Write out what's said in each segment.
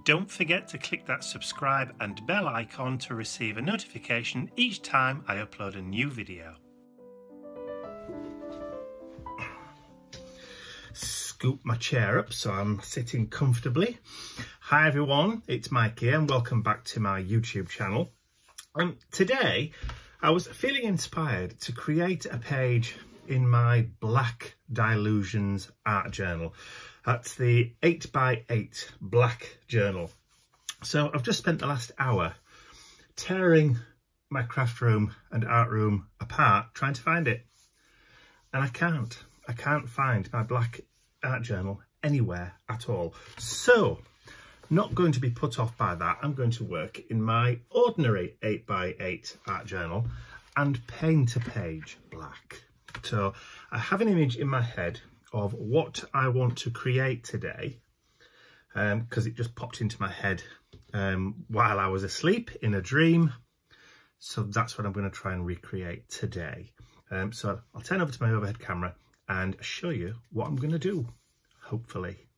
don't forget to click that subscribe and bell icon to receive a notification each time I upload a new video. Scoop my chair up so I'm sitting comfortably. Hi everyone, it's Mike here and welcome back to my YouTube channel. Today I was feeling inspired to create a page in my Black Dilutions art journal. That's the 8x8 black journal. So I've just spent the last hour tearing my craft room and art room apart trying to find it. And I can't find my black art journal anywhere at all. So, not going to be put off by that. I'm going to work in my ordinary 8x8 art journal and paint a page black. So I have an image in my head of what I want to create today, because it just popped into my head while I was asleep in a dream. So that's what I'm going to try and recreate today. So I'll turn over to my overhead camera and show you what I'm going to do, hopefully.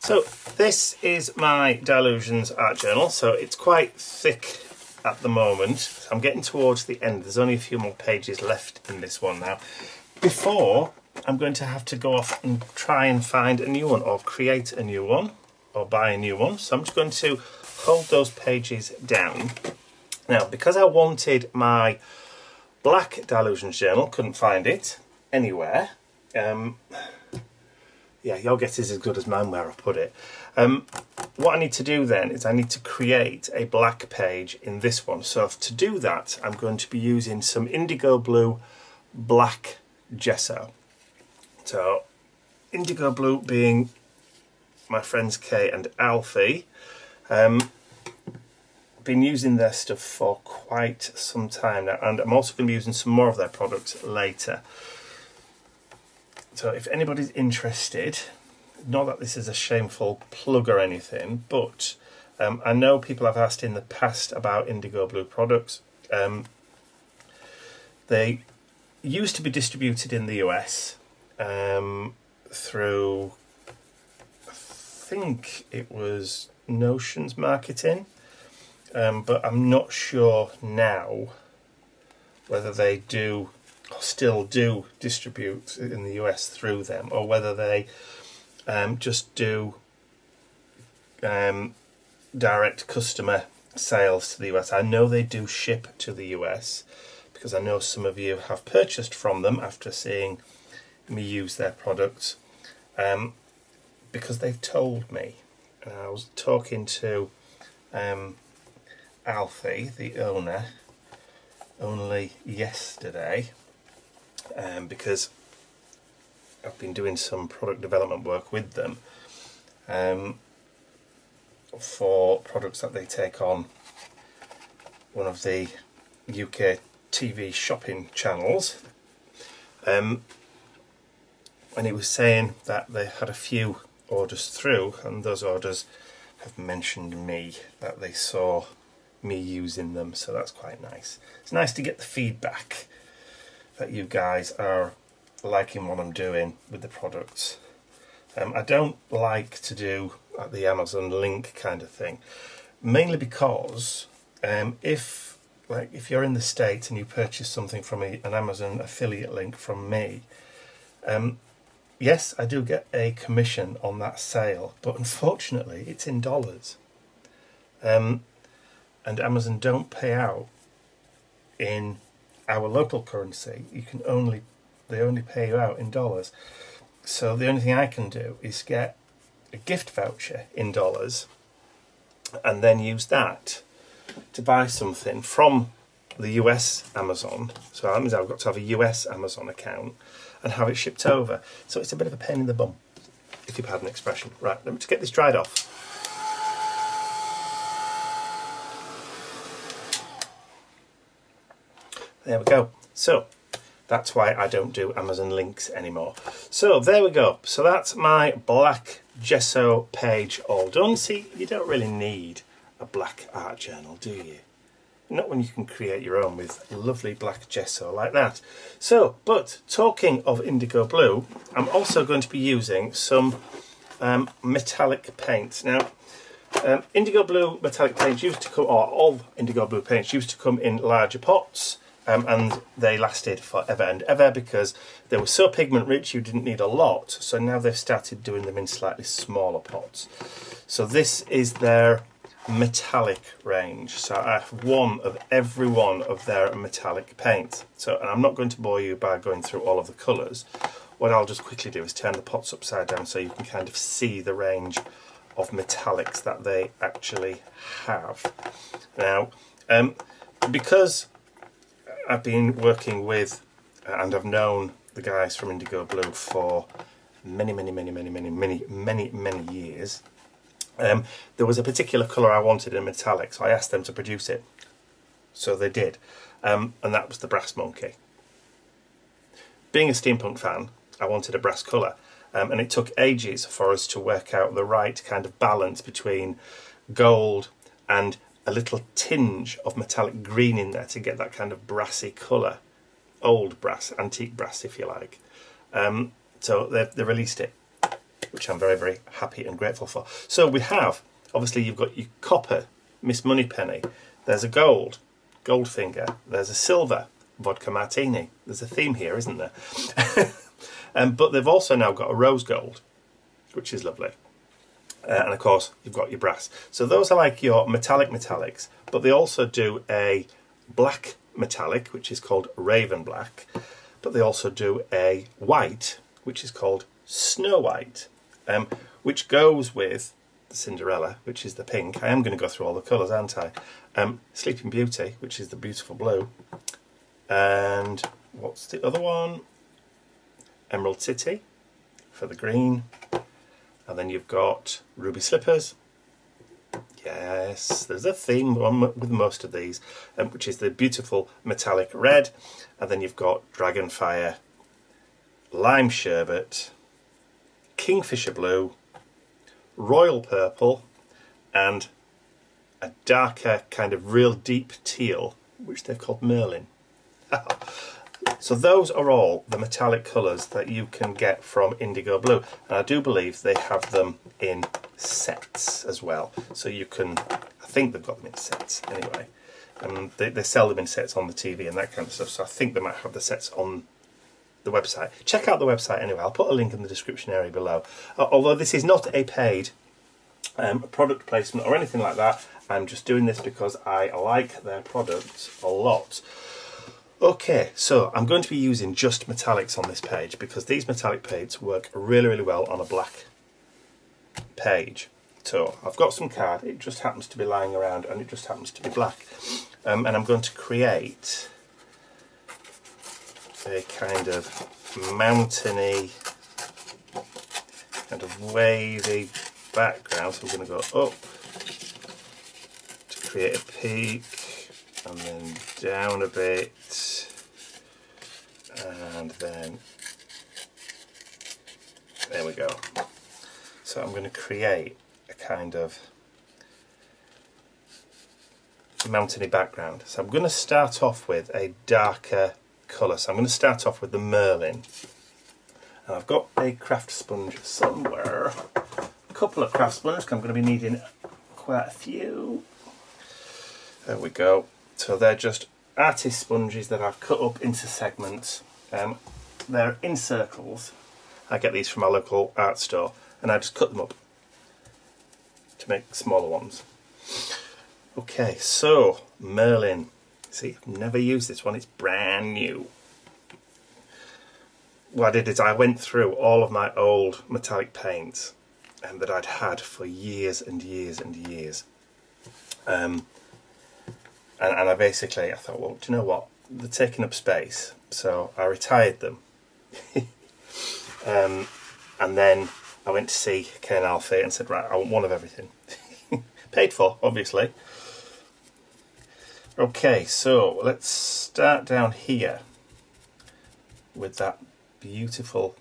So this is my Dilutions art journal. So it's quite thick at the moment. So I'm getting towards the end. There's only a few more pages left in this one now. Before, I'm going to have to go off and try and find a new one or create a new one or buy a new one. So I'm just going to hold those pages down. Now, because I wanted my Black Dilutions journal, couldn't find it anywhere. Yeah, your guess is as good as mine where I put it. What I need to do then is I need to create a black page in this one. So to do that, I'm going to be using some indigo blue black gesso. So indigo blue being my friends Kay and Alfie. Been using their stuff for quite some time now, and I'm also going to be using some more of their products later. So if anybody's interested, not that this is a shameful plug or anything, but I know people have asked in the past about indigo blue products. They used to be distributed in the US through, I think it was Notions Marketing, but I'm not sure now whether they do still do distribute in the US through them, or whether they just do direct customer sales to the US. I know they do ship to the US because I know some of you have purchased from them after seeing me use their products, because they've told me. I was talking to Alfie, the owner, only yesterday, because I've been doing some product development work with them for products that they take on one of the UK TV shopping channels, and he was saying that they had a few orders through, and those orders have mentioned me, that they saw me using them, so that's quite nice. It's nice to get the feedback that you guys are liking what I'm doing with the products. I don't like to do the Amazon link kind of thing, mainly because if you're in the States and you purchase something from an Amazon affiliate link from me, yes, I do get a commission on that sale, but unfortunately it's in dollars, and Amazon don't pay out in our local currency. They only pay you out in dollars. So the only thing I can do is get a gift voucher in dollars and then use that to buy something from the US Amazon. So that means I've got to have a US Amazon account and have it shipped over. So it's a bit of a pain in the bum, if you've had an expression. Right, let me just get this dried off. There we go. So that's why I don't do Amazon links anymore. So there we go. So that's my black gesso page all done. See, you don't really need a black art journal, do you? Not when you can create your own with lovely black gesso like that. So, but talking of indigo blue, I'm also going to be using some metallic paints. Now, indigo blue metallic paints used to come, or all indigo blue paints used to come in larger pots, and they lasted forever and ever because they were so pigment rich you didn't need a lot. So now they've started doing them in slightly smaller pots. So this is their metallic range. So I have one of every one of their metallic paints. So, and I'm not going to bore you by going through all of the colours. What I'll just quickly do is turn the pots upside down so you can kind of see the range of metallics that they actually have. Now, because I've been working with and I've known the guys from Indigo Blue for many years, there was a particular colour I wanted in metallic, so I asked them to produce it. So they did, and that was the brass monkey. Being a steampunk fan, I wanted a brass colour, and it took ages for us to work out the right kind of balance between gold and a little tinge of metallic green in there to get that kind of brassy colour. Old brass, antique brass if you like. So they released it, which I'm very happy and grateful for. So we have, obviously you've got your copper, Miss Moneypenny, there's a gold, Goldfinger, there's a silver, Vodka Martini. There's a theme here, isn't there? But they've also now got a rose gold, which is lovely. And of course, you've got your brass. So those are like your metallics, but they also do a black metallic, which is called Raven Black, but they also do a white, which is called Snow White, which goes with the Cinderella, which is the pink. I am going to go through all the colours, aren't I? Sleeping Beauty, which is the beautiful blue, and what's the other one? Emerald City for the green. And then you've got Ruby Slippers. Yes, there's a theme with most of these, which is the beautiful metallic red. And then you've got Dragonfire, Lime Sherbet, Kingfisher Blue, Royal Purple, and a darker kind of real deep teal, which they've called Merlin. So those are all the metallic colours that you can get from Indigo Blue, and I do believe they have them in sets as well. So you can, I think they've got them in sets anyway. They sell them in sets on the TV and that kind of stuff, so I think they might have the sets on the website. Check out the website anyway, I'll put a link in the description area below. Although this is not a paid product placement or anything like that, I'm just doing this because I like their products a lot. Okay, so I'm going to be using just metallics on this page because these metallic paints work really well on a black page. So I've got some card, it just happens to be lying around and it just happens to be black. And I'm going to create a kind of mountainy, kind of wavy background. So I'm going to go up to create a peak, and then down a bit, and then there we go. So I'm going to create a kind of mountainy background. So I'm going to start off with a darker colour. So I'm going to start off with the Merlin. And I've got a craft sponge somewhere. A couple of craft sponges, I'm going to be needing quite a few. There we go. So they're just artist sponges that I've cut up into segments. They're in circles. I get these from my local art store and I just cut them up to make smaller ones. Okay, so Merlin. See, I've never used this one, it's brand new. What I did is I went through all of my old metallic paints that I'd had for years and years and years. And I basically, I thought, well, do you know what? They're taking up space. So I retired them. And then I went to see Ken Alfie and said, right, I want one of everything. Paid for, obviously. Okay, so let's start down here with that beautiful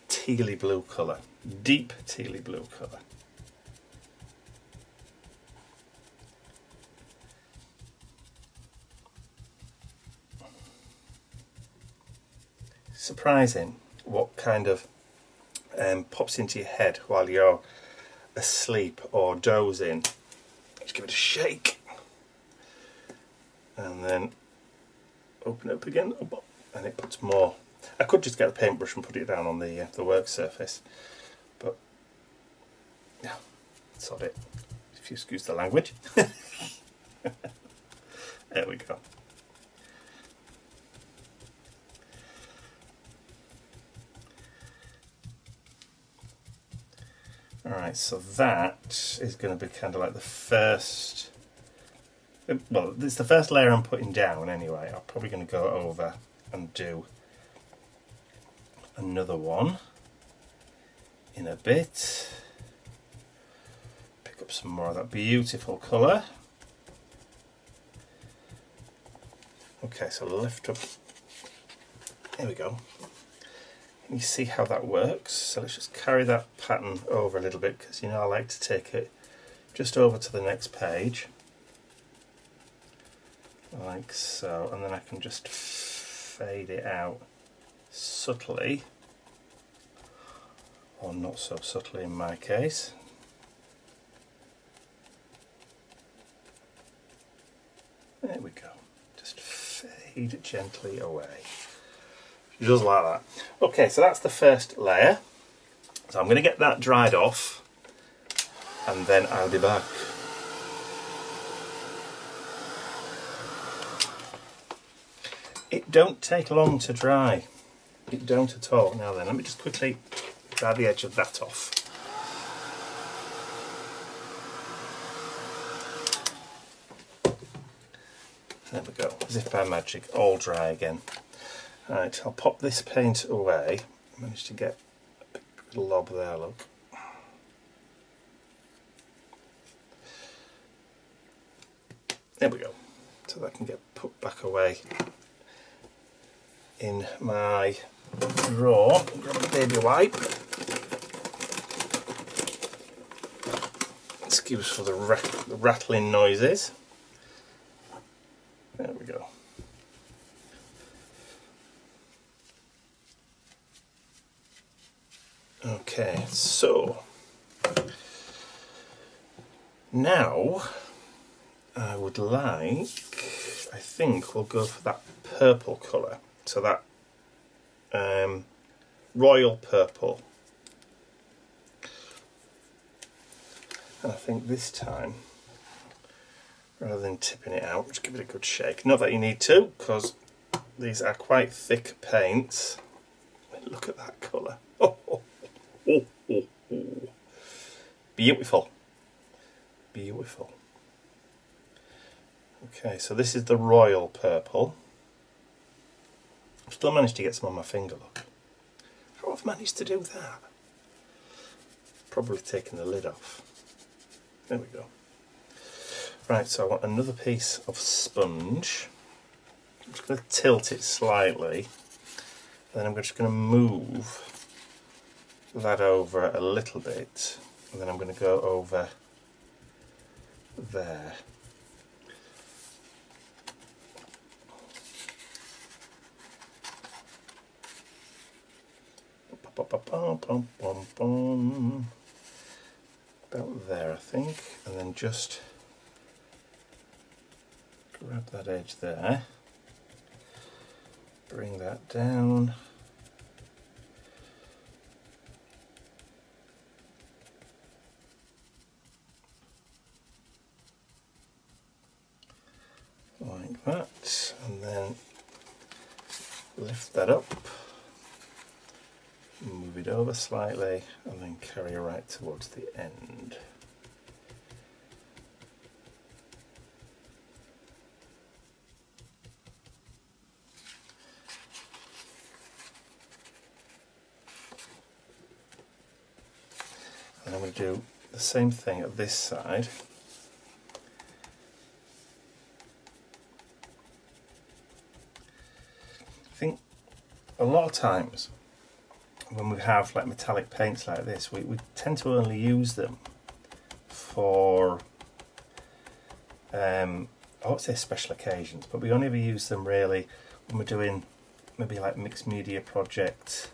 tealy blue colour. Deep tealy blue colour. Surprising what kind of pops into your head while you're asleep or dozing. Just give it a shake and then open it up again, and it puts more. I could just get a paintbrush and put it down on the work surface, but yeah, sod it, if you excuse the language. There we go. Alright, so that is going to be kind of like the first, well, it's the first layer I'm putting down anyway. I'm probably going to go over and do another one in a bit. Pick up some more of that beautiful colour. Okay, so lift up, there we go. Can you see how that works? So let's just carry that pattern over a little bit, because you know I like to take it just over to the next page, like so, and then I can just fade it out subtly, or not so subtly in my case. There we go, just fade gently away. Just like that. Okay, so that's the first layer. So I'm going to get that dried off and then I'll be back. It don't take long to dry. It don't at all. Now then, let me just quickly dry the edge of that off. There we go, as if by magic, all dry again. Right, I'll pop this paint away. I managed to get a big glob there, look. There we go. So that can get put back away in my drawer. Grab a baby wipe. Excuse for the rattling noises. There we go. Okay, so now I would like, I think we'll go for that purple colour, so that royal purple. And I think this time, rather than tipping it out, just give it a good shake. Not that you need to, because these are quite thick paints. Look at that colour. Oh, oh, oh, oh, oh. Beautiful. Beautiful. Okay, so this is the royal purple. I've still managed to get some on my finger, look. How have I managed to do that? Probably taken the lid off. There we go. Right, so I want another piece of sponge. I'm just going to tilt it slightly. Then I'm just going to move that over a little bit. And then I'm going to go over there. About there, I think, and then just grab that edge there, bring that down, like that, and then lift that up, move it over slightly, and then carry right towards the end. And I'm going to do the same thing at this side. I think a lot of times when we have like metallic paints like this, we tend to only use them for I won't say special occasions, but we only ever use them really when we're doing maybe like mixed media projects,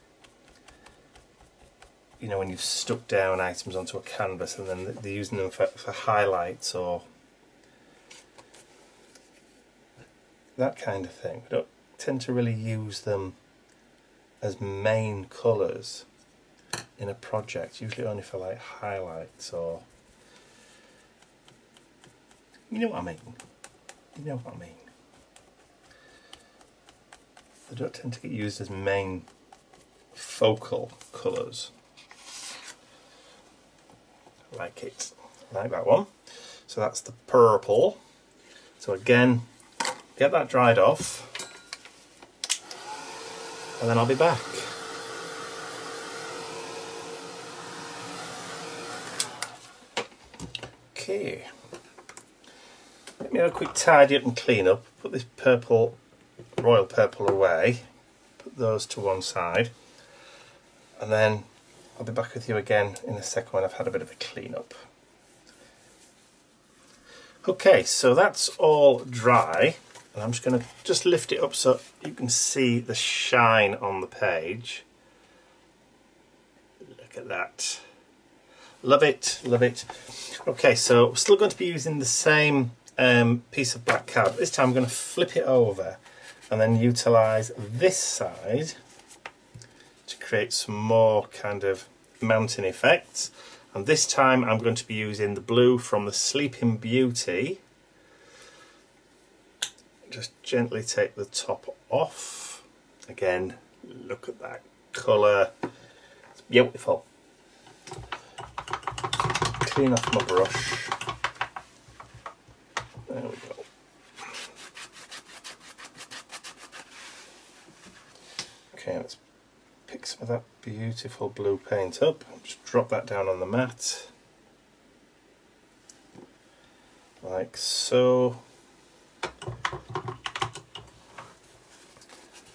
you know, when you've stuck down items onto a canvas and then they're using them for highlights or that kind of thing. We don't tend to really use them as main colours in a project, usually only for like highlights or, you know what I mean, you know what I mean. They don't tend to get used as main focal colours. I like it, I like that one. So that's the purple. So again, get that dried off and then I'll be back. Okay, let me have a quick tidy up and clean up, put this purple, royal purple away, put those to one side, and then I'll be back with you again in a second when I've had a bit of a clean up. Okay, so that's all dry, and I'm just going to lift it up so you can see the shine on the page. Look at that. Love it, love it. Okay, so we're still going to be using the same piece of black card. This time I'm going to flip it over and then utilise this side to create some more kind of mountain effects. And this time I'm going to be using the blue from the Sleeping Beauty. Just gently take the top off. Again, look at that colour. It's beautiful. Clean off my brush. There we go. Okay, let's pick some of that beautiful blue paint up. Just drop that down on the mat. Like so.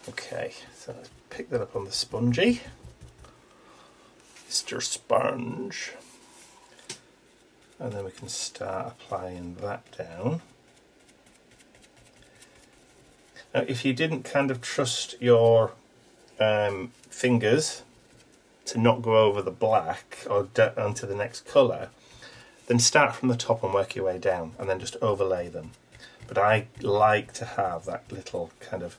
Okay, so let's pick that up on the spongy. Mr. Sponge. And then we can start applying that down. Now, if you didn't kind of trust your fingers to not go over the black or onto the next colour, then start from the top and work your way down and then just overlay them. But I like to have that little kind of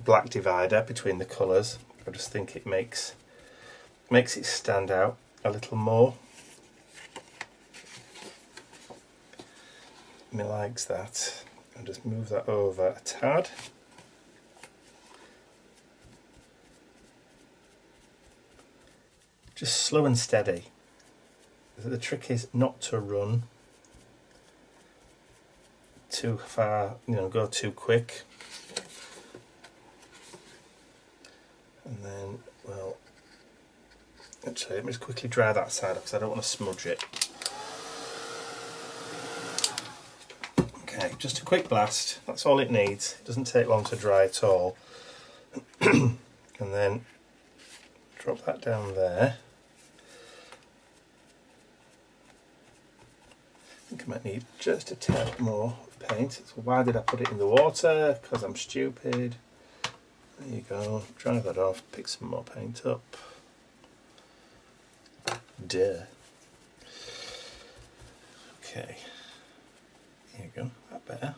black divider between the colours. I just think it makes it stand out a little more. Me likes that. I'll just move that over a tad. Just slow and steady. The trick is not to run too far, you know, go too quick. And then, well, actually let me just quickly dry that side up because I don't want to smudge it. Okay, just a quick blast, that's all it needs. It doesn't take long to dry at all. And then drop that down there. I think I might need just a tad more paint. So why did I put it in the water? Because I'm stupid. There you go, dry that off, pick some more paint up. Duh. Okay, here you go, that better.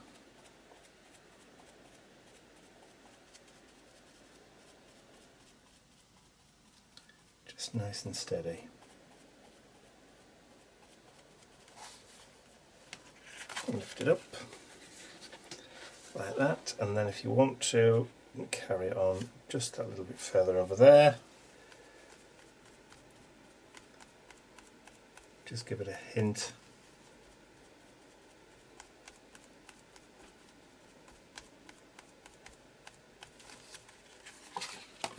Just nice and steady. Lift it up like that, and then if you want to, you can carry it on just a little bit further over there. Just give it a hint.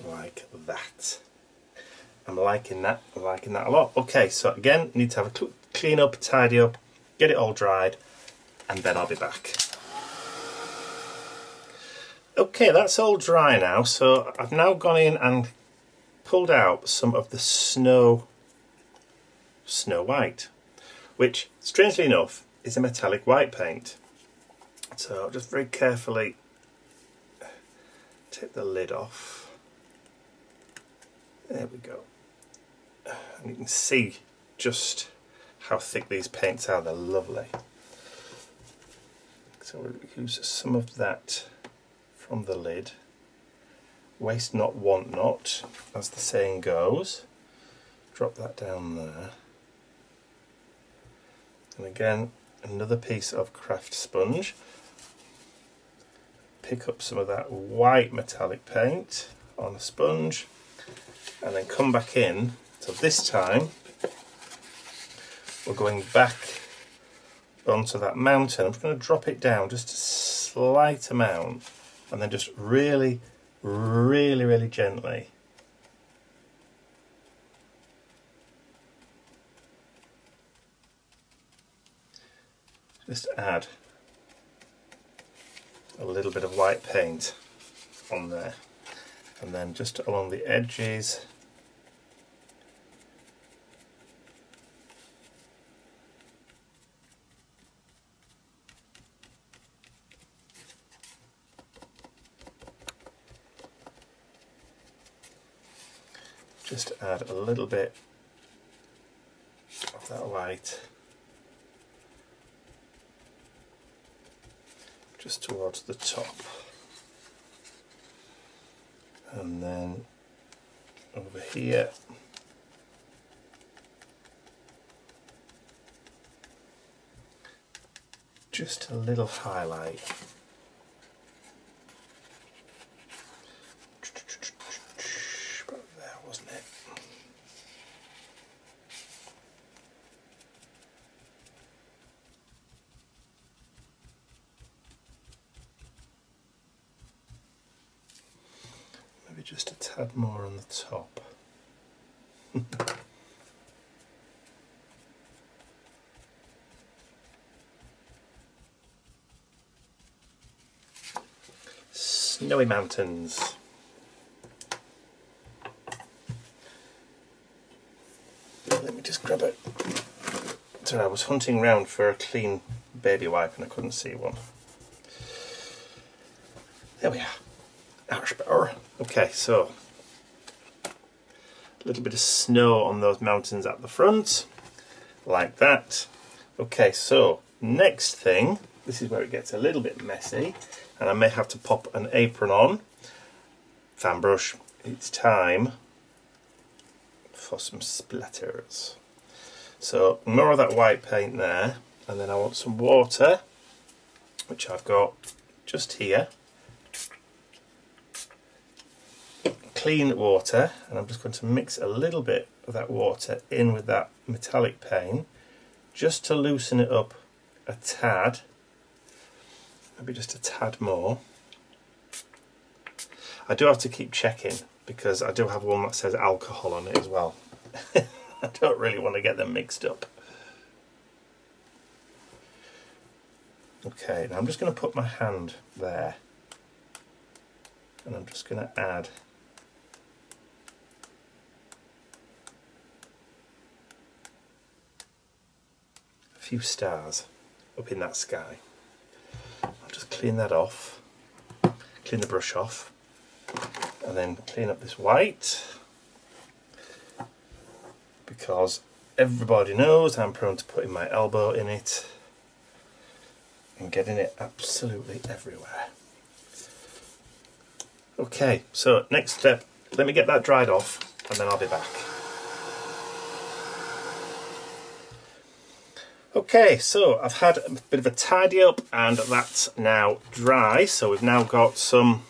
Like that. I'm liking that a lot. Okay, so again, need to have a clean up, tidy up, get it all dried, and then I'll be back. Okay, that's all dry now, so I've now gone in and pulled out some of the Snow White, which, strangely enough, is a metallic white paint. So I'll just very carefully take the lid off. There we go. And you can see just how thick these paints are. They're lovely. So we'll use some of that from the lid. Waste not, want not, as the saying goes. Drop that down there. And again, another piece of craft sponge. Pick up some of that white metallic paint on a sponge and then come back in. So this time we're going back onto that mountain. I'm just going to drop it down just a slight amount and then just really gently just add a little bit of white paint on there, and then just along the edges just add a little bit of that white just towards the top, and then over here just a little highlight. About there, wasn't it? Maybe just a tad more on the top. Snowy mountains. Let me just grab it. So I was hunting around for a clean baby wipe and I couldn't see one. There we are. That's better. Okay, so a little bit of snow on those mountains at the front, like that. Okay, so next thing, this is where it gets a little bit messy, and I may have to pop an apron on. Fan brush. It's time for some splatters. So more of that white paint there, and then I want some water, which I've got just here. Clean water, and I'm just going to mix a little bit of that water in with that metallic paint just to loosen it up a tad, maybe just a tad more. I do have to keep checking because I do have one that says alcohol on it as well. I don't really want to get them mixed up. Okay, now I'm just going to put my hand there and I'm just going to add a few stars up in that sky. I'll just clean that off, clean the brush off, and then clean up this white, because everybody knows I'm prone to putting my elbow in it and getting it absolutely everywhere. Okay, so next step, let me get that dried off and then I'll be back. Okay, so I've had a bit of a tidy up and that's now dry. So we've now got some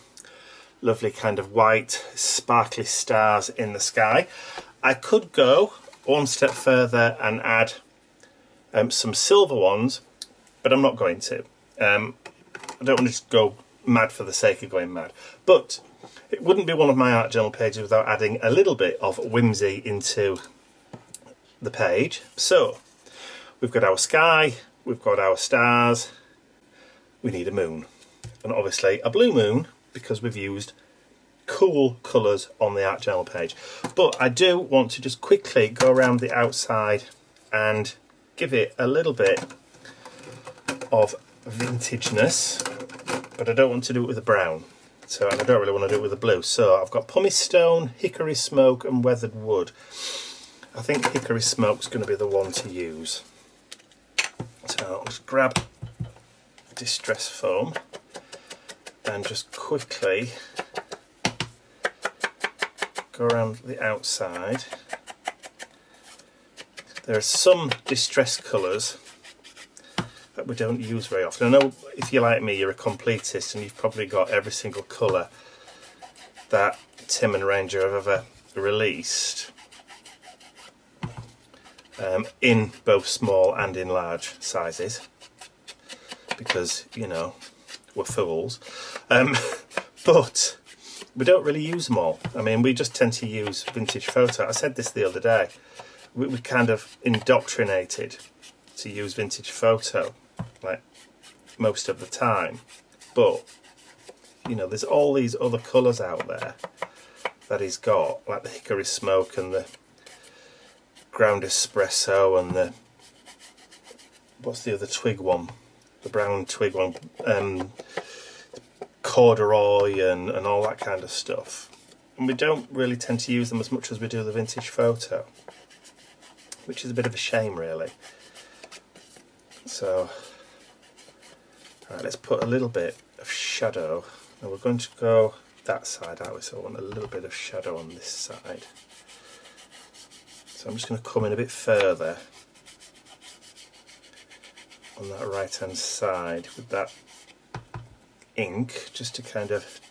lovely kind of white sparkly stars in the sky. I could go one step further and add some silver ones, but I'm not going to. I don't want to just go mad for the sake of going mad. But it wouldn't be one of my art journal pages without adding a little bit of whimsy into the page. So we've got our sky, we've got our stars, we need a moon. And obviously a blue moon, because we've used cool colours on the art journal page. But I do want to just quickly go around the outside and give it a little bit of vintageness, but I don't want to do it with a brown. So, and I don't really want to do it with the blue. So I've got pumice stone, hickory smoke and weathered wood. I think hickory smoke's going to be the one to use. So I'll just grab distress foam and just quickly go around the outside. There are some distress colours that we don't use very often. I know if you're like me, you're a completist and you've probably got every single colour that Tim and Ranger have ever released in both small and in large sizes, because, you know, we're fools. But we don't really use them all. I mean, we just tend to use vintage photo. I said this the other day. We kind of indoctrinated to use vintage photo, like, most of the time. But, you know, there's all these other colours out there that he's got, like the hickory smoke and the ground espresso and the, what's the other twig one? The brown twig one, corduroy and all that kind of stuff. And we don't really tend to use them as much as we do the vintage photo, which is a bit of a shame, really. So, alright, let's put a little bit of shadow. Now we're going to go that side, aren't we? So I want a little bit of shadow on this side. So I'm just going to come in a bit further on that right hand side with that ink, just to kind of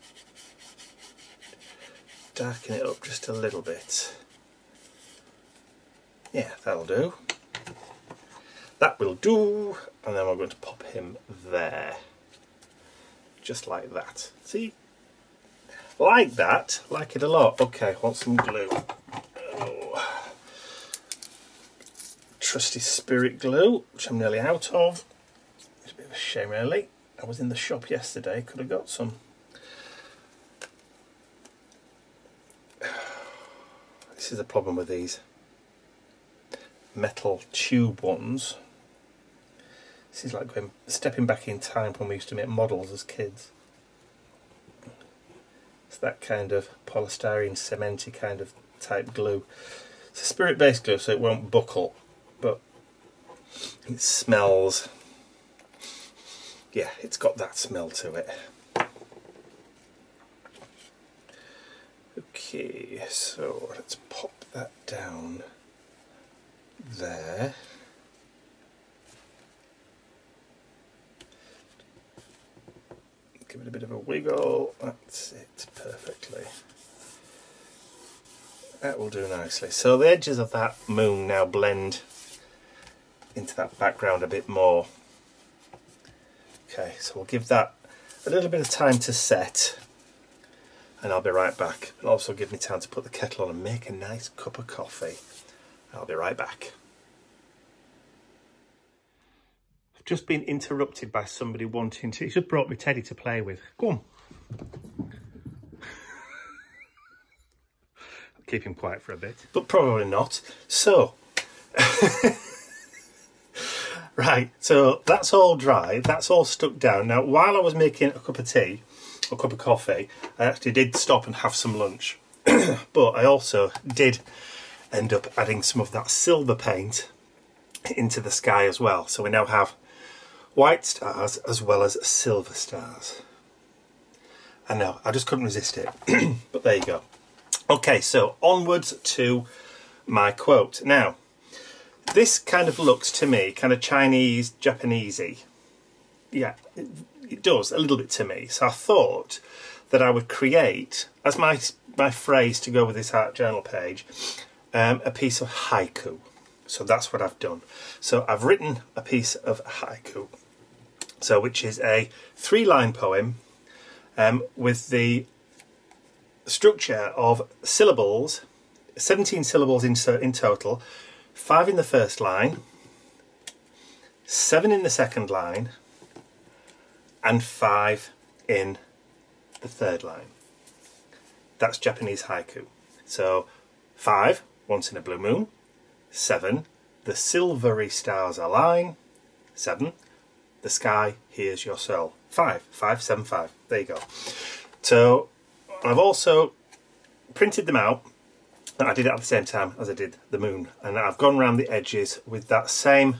darken it up just a little bit. Yeah, that'll do. That will do. And then we're going to pop him there. Just like that. See? Like that. Like it a lot. Okay, want some glue. Oh. Trusty spirit glue, which I'm nearly out of. It's a bit of a shame, really. I was in the shop yesterday, could have got some. This is the problem with these metal tube ones. This is like stepping back in time when we used to make models as kids. It's that kind of polystyrene cementy kind of type glue. It's a spirit based glue, so it won't buckle, but it smells. Yeah, it's got that smell to it. Okay, so let's pop that down there. Give it a bit of a wiggle. That's it, perfectly. That will do nicely. So the edges of that moon now blend into that background a bit more. Okay, so we'll give that a little bit of time to set, and I'll be right back. It'll also give me time to put the kettle on and make a nice cup of coffee. I'll be right back. I've just been interrupted by somebody wanting to... He's just brought me Teddy to play with. Go on. I'll keep him quiet for a bit. But probably not. So... Right, so that's all dry, that's all stuck down. Now, while I was making a cup of tea, or a cup of coffee, I actually did stop and have some lunch. But I also did end up adding some of that silver paint into the sky as well. So we now have white stars as well as silver stars. I know, I just couldn't resist it. But there you go. Okay, so onwards to my quote. Now, this kind of looks to me kind of Chinese, Japanesey. Yeah, it does a little bit to me. So I thought that I would create, as my phrase to go with this art journal page, a piece of haiku. So that's what I've done. So I've written a piece of haiku, so which is a 3-line poem with the structure of syllables, 17 syllables in total. 5 in the first line, 7 in the second line, and 5 in the third line. That's Japanese haiku. So 5, once in a blue moon. 7, the silvery stars align. 7, the sky hears your soul. 5, 5, 7, 5. There you go. So I've also printed them out, and I did it at the same time as I did the moon, and I've gone around the edges with that same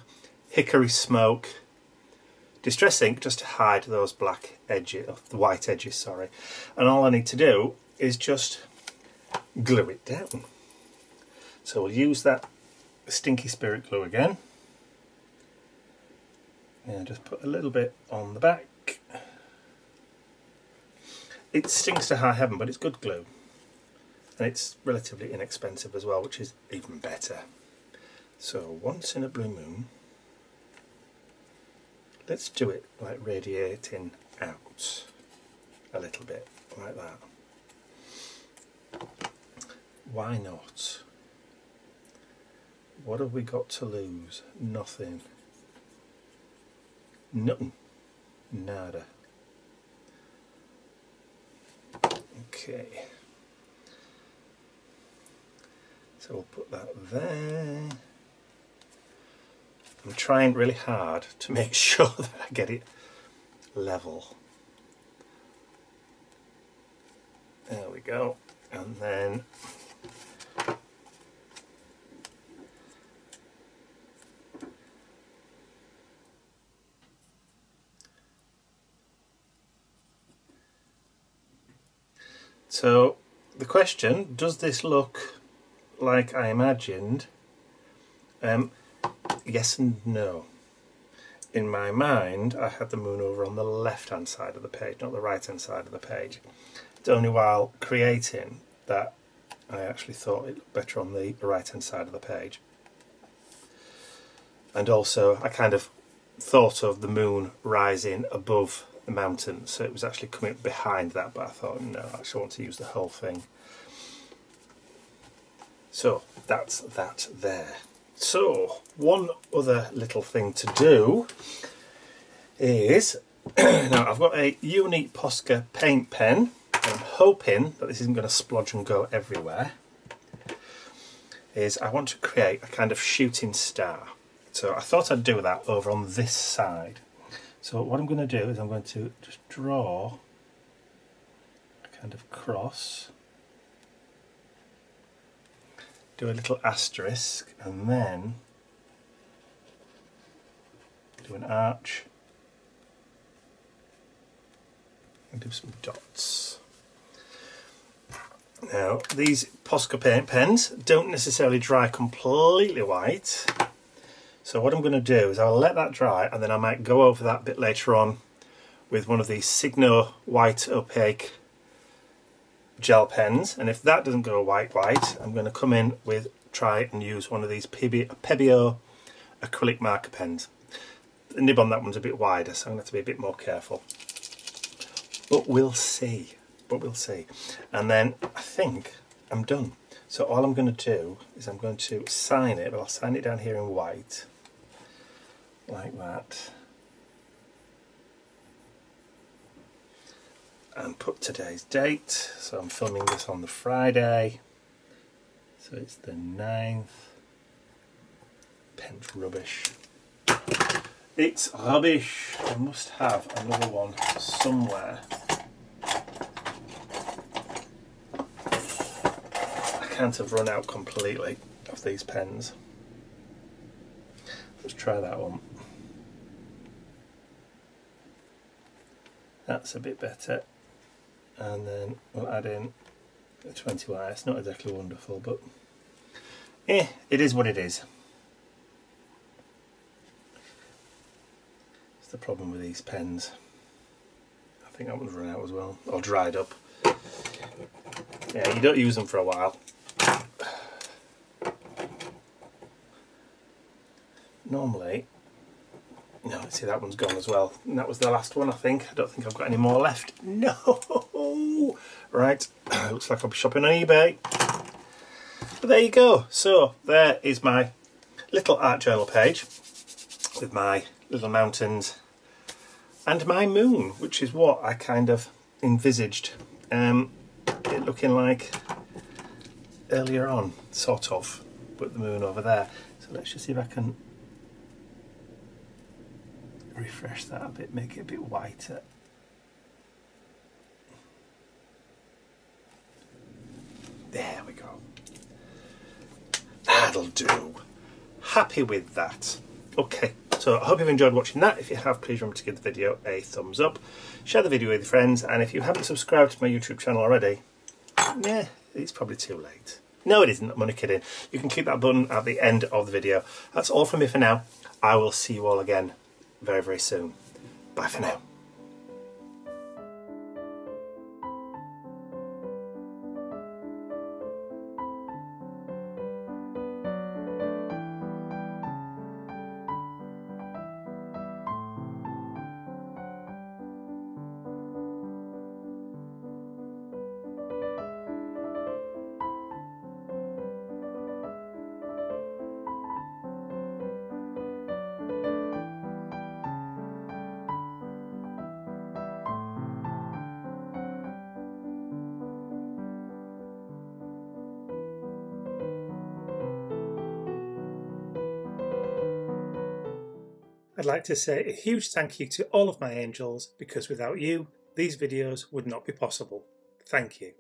hickory smoke distress ink just to hide those black edges, the white edges, sorry. And all I need to do is just glue it down. So we'll use that stinky spirit glue again, and just put a little bit on the back. It stinks to high heaven, but it's good glue, and it's relatively inexpensive as well, which is even better. So once in a blue moon, let's do it like radiating out a little bit, like that. Why not? What have we got to lose? Nothing. Nothing. Nada. Okay. So we'll put that there. I'm trying really hard to make sure that I get it level. There we go. And then so the question, does this look like I imagined? Yes and no. In my mind, I had the moon over on the left-hand side of the page, not the right-hand side of the page. It's only while creating that I actually thought it looked better on the right-hand side of the page. And also, I kind of thought of the moon rising above the mountain, so it was actually coming behind that, but I thought, no, I actually want to use the whole thing. So, that's that there. So, one other little thing to do is, now I've got a unique Posca paint pen, and I'm hoping that this isn't going to splodge and go everywhere, is I want to create a kind of shooting star. So I thought I'd do that over on this side. So what I'm going to do is I'm going to just draw a kind of cross, do a little asterisk, and then do an arch and do some dots. Now these Posca paint pens don't necessarily dry completely white, so what I'm going to do is I'll let that dry, and then I might go over that bit later on with one of these Signo white opaque gel pens, and if that doesn't go white, I'm going to come in with try and use one of these Pebeo acrylic marker pens. The nib on that one's a bit wider, so I'm going to have to be a bit more careful. But we'll see. And then I think I'm done. So all I'm going to do is I'm going to sign it, but I'll sign it down here in white, like that. And put today's date, so I'm filming this on the Friday, so it's the 9th. Pen's rubbish. It's rubbish. I must have another one somewhere. I can't have run out completely of these pens. Let's try that one. That's a bit better. And then we'll add in the 20Y. It's not exactly wonderful, but it is what it is. It's the problem with these pens. I think that one's run out as well, or dried up. Yeah, you don't use them for a while. Normally, no, see that one's gone as well. And that was the last one, I think. I don't think I've got any more left. No! Right, looks like I'll be shopping on eBay. But there you go. So, there is my little art journal page with my little mountains and my moon, which is what I kind of envisaged it looking like earlier on, sort of. Put the moon over there. So let's just see if I can refresh that a bit, make it a bit whiter. happy with that. Okay, so I hope you've enjoyed watching that. If you have, please remember to give the video a thumbs up, share the video with your friends, and if you haven't subscribed to my YouTube channel already, yeah, it's probably too late. No, it isn't. I'm only kidding. You can click that button at the end of the video. That's all from me for now. I will see you all again very, very soon. Bye for now. I'd like to say a huge thank you to all of my angels, because without you, these videos would not be possible. Thank you.